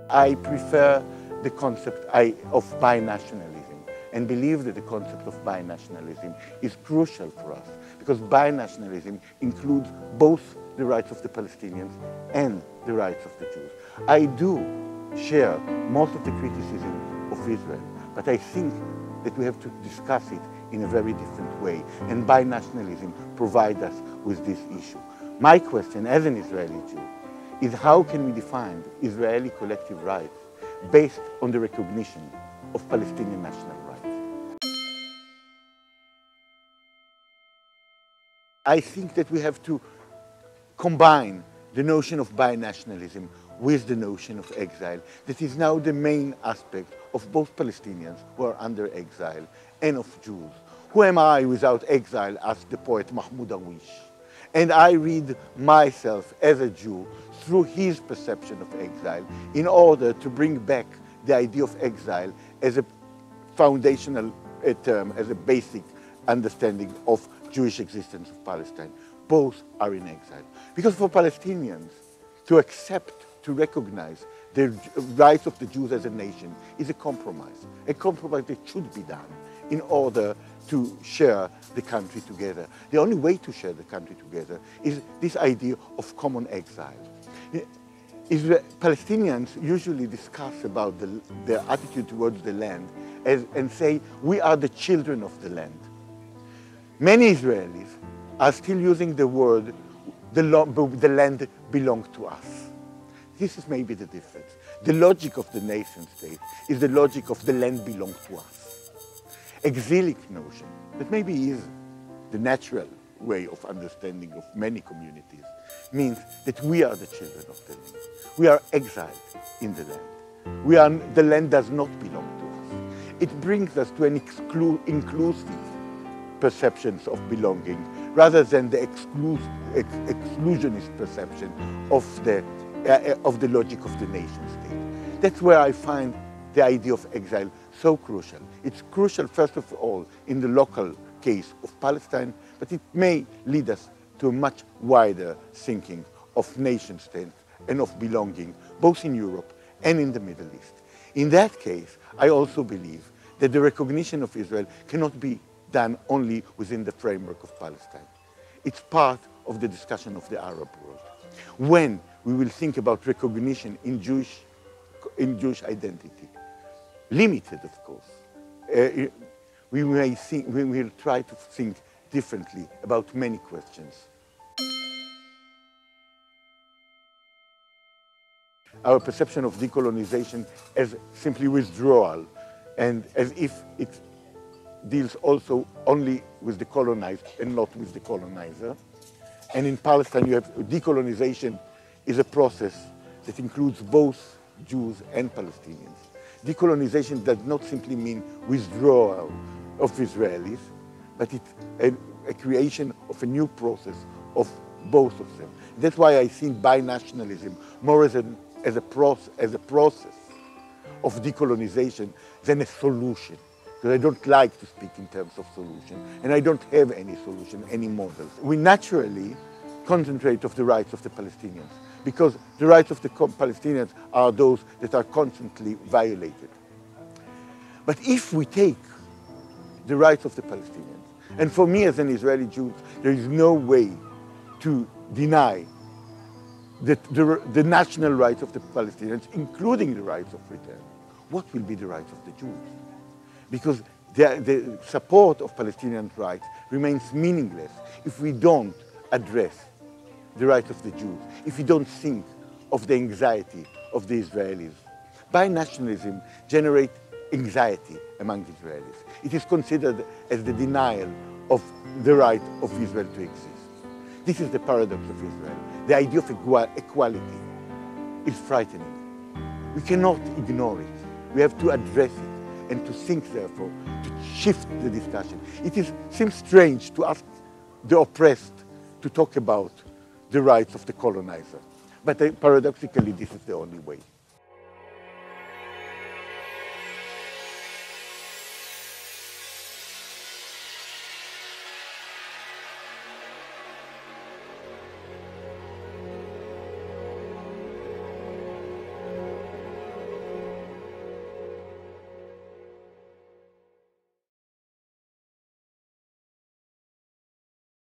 I prefer the concept of binationalism and believe that the concept of binationalism is crucial for us because binationalism includes both the rights of the Palestinians and the rights of the Jews. I do share most of the criticism of Israel, but I think that we have to discuss it in a very different way, and binationalism provides us with this issue. My question as an Israeli Jew is how can we define Israeli collective rights based on the recognition of Palestinian national rights? I think that we have to combine the notion of binationalism with the notion of exile that is now the main aspect of both Palestinians who are under exile and of Jews. Who am I without exile, asked the poet Mahmoud Darwish. And I read myself as a Jew through his perception of exile in order to bring back the idea of exile as a foundational term, as a basic understanding of Jewish existence of Palestine. Both are in exile. Because for Palestinians, to accept, to recognize the rights of the Jews as a nation is a compromise that should be done in order to share the country together. The only way to share the country together is this idea of common exile. Palestinians usually discuss about their attitude towards the land and say, we are the children of the land. Many Israelis are still using the word, the land belongs to us. This is maybe the difference. The logic of the nation state is the logic of the land belongs to us. Exilic notion, that maybe is the natural way of understanding of many communities, means that we are the children of the land. We are exiled in the land. The land does not belong to us. It brings us to an inclusive perceptions of belonging rather than the exclusionist perception of the logic of the nation state. That's where I find the idea of exile so crucial. It's crucial, first of all, in the local case of Palestine, but it may lead us to a much wider thinking of nation state and of belonging, both in Europe and in the Middle East. In that case, I also believe that the recognition of Israel cannot be done only within the framework of Palestine. It's part of the discussion of the Arab world. When we will think about recognition in Jewish identity, limited, of course, we will try to think differently about many questions. Our perception of decolonization as simply withdrawal, and as if it deals also only with the colonized and not with the colonizer. And in Palestine, you have decolonization is a process that includes both Jews and Palestinians. Decolonization does not simply mean withdrawal of Israelis, but it's a creation of a new process of both of them. That's why I see binationalism more as a process of decolonization than a solution. Because I don't like to speak in terms of solution, and I don't have any solution, any models. We naturally concentrate on the rights of the Palestinians, because the rights of the Palestinians are those that are constantly violated. But if we take the rights of the Palestinians, and for me as an Israeli Jew, there is no way to deny the national rights of the Palestinians, including the rights of return. What will be the rights of the Jews? Because the support of Palestinian rights remains meaningless if we don't address the rights of the Jews, if we don't think of the anxiety of the Israelis. Binationalism generates anxiety among Israelis. It is considered as the denial of the right of Israel to exist. This is the paradox of Israel. The idea of equality is frightening. We cannot ignore it. We have to address it and to think, therefore, to shift the discussion. It seems strange to ask the oppressed to talk about the rights of the colonizer. But paradoxically, this is the only way.